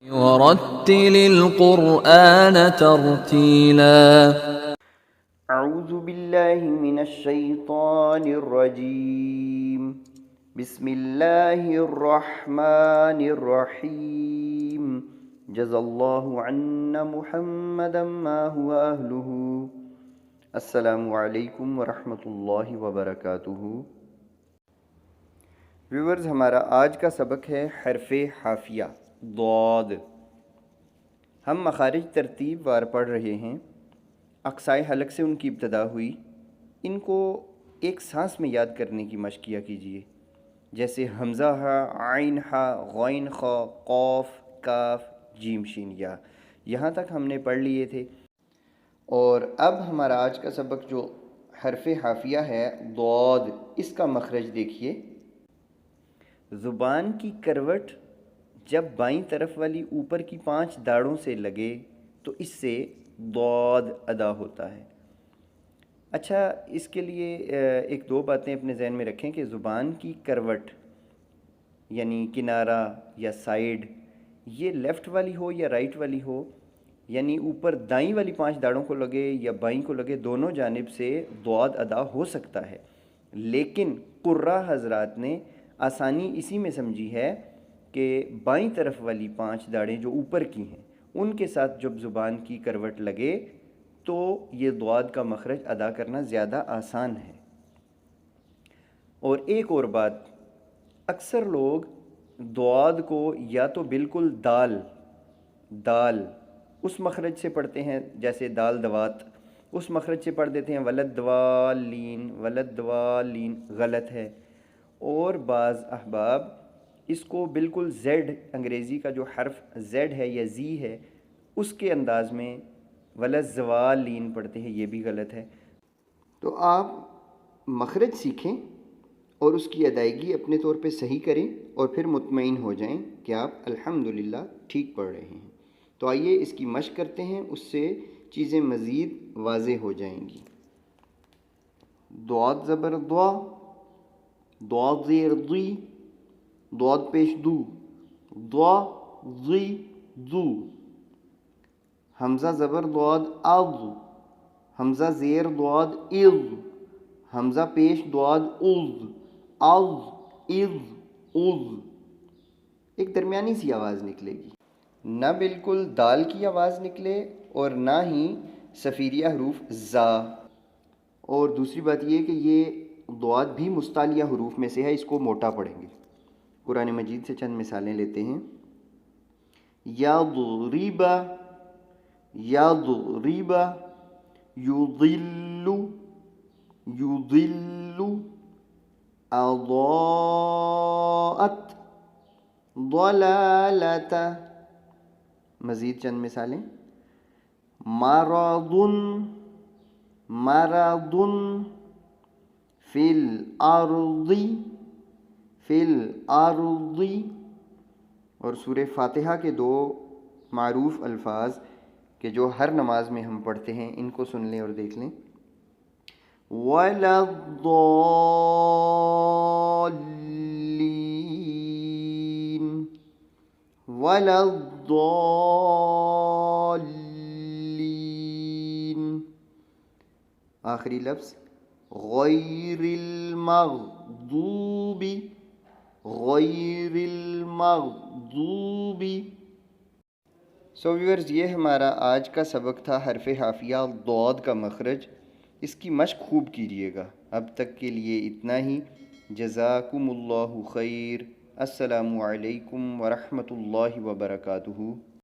ورتل القرآن ترتيلا اعوذ باللہ من الشیطان الرجیم بسم اللہ الرحمن الرحیم جزا اللہ عنا محمدا ما هو اہلہ۔ السلام علیکم ورحمۃ اللہ وبرکاتہ۔ ویورز، ہمارا آج کا سبق ہے حرف حافیہ ضاد۔ ہم مخارج ترتیب وار پڑھ رہے ہیں۔ اقصائے حلق سے ان کی ابتدا ہوئی، ان کو ایک سانس میں یاد کرنے کی مشق کیا کیجیے، جیسے حمزہ ہا، عین ہا، غین خا، قاف، کاف، جیم شین یا، یہاں تک ہم نے پڑھ لیے تھے۔ اور اب ہمارا آج کا سبق جو حرف حافیہ ہے ضاد، اس کا مخرج دیکھیے۔ زبان کی کروٹ جب بائیں طرف والی اوپر کی 5 داڑوں سے لگے تو اس سے ضاد ادا ہوتا ہے۔ اچھا، اس کے لیے ایک دو باتیں اپنے ذہن میں رکھیں کہ زبان کی کروٹ یعنی کنارہ یا سائیڈ، یہ لیفٹ والی ہو یا رائٹ والی ہو، یعنی اوپر دائیں والی 5 داڑوں کو لگے یا بائیں کو لگے، دونوں جانب سے ضاد ادا ہو سکتا ہے، لیکن قراء حضرات نے آسانی اسی میں سمجھی ہے کہ بائیں طرف والی 5 داڑیں جو اوپر کی ہیں ان کے ساتھ جب زبان کی کروٹ لگے تو یہ ضاد کا مخرج ادا کرنا زیادہ آسان ہے۔ اور ایک اور بات، اکثر لوگ ضاد کو یا تو بالکل دال اس مخرج سے پڑھتے ہیں، جیسے دال دوات، اس مخرج سے پڑھ دیتے ہیں، ولدوالین، غلط ہے۔ اور بعض احباب اس کو بالکل زیڈ، انگریزی کا جو حرف زیڈ ہے یا زی ہے، اس کے انداز میں ولزوالین پڑھتے ہیں، یہ بھی غلط ہے۔ تو آپ مخرج سیکھیں اور اس کی ادائیگی اپنے طور پہ صحیح کریں اور پھر مطمئن ہو جائیں کہ آپ الحمدللہ ٹھیک پڑھ رہے ہیں۔ تو آئیے اس کی مشق کرتے ہیں، اس سے چیزیں مزید واضح ہو جائیں گی۔ ضاد زبر ضا، ضاد زیر ضی، ضاد پیش دو، ضا ضی ضو۔ حمزہ زبر ضاد اض، حمزہ زیر ضاد اض، حمزہ پیش ضاد اض، اض اض اض۔ ایک درمیانی سی آواز نکلے گی، نہ بالکل دال کی آواز نکلے اور نہ ہی صفیریہ حروف زا۔ اور دوسری بات یہ کہ یہ ضاد بھی مستعلیہ حروف میں سے ہے، اس کو موٹا پڑھیں گے۔ قرآن مجید سے چند مثالیں لیتے ہیں۔ یضرب، یضرب، یضل، یضل، اضاءت، ضلالۃ۔ مزید چند مثالیں، مرض، مرض، فی الارض، فی الارض۔ اور سورہ فاتحہ کے 2 معروف الفاظ کہ جو ہر نماز میں ہم پڑھتے ہیں، ان کو سن لیں اور دیکھ لیں۔ وَلَا الضَّالِّينَ، وَلَا الضَّالِّينَ۔ آخری لفظ غیر المغضوب، غیر المغضوب۔ سو ویورز، یہ ہمارا آج کا سبق تھا حرف حافیہ ضاد کا مخرج۔ اس کی مشق خوب کیجیے گا۔ اب تک کے لیے اتنا ہی۔ جزاکم اللہ خیر۔ السلام علیکم ورحمۃ اللہ وبرکاتہ۔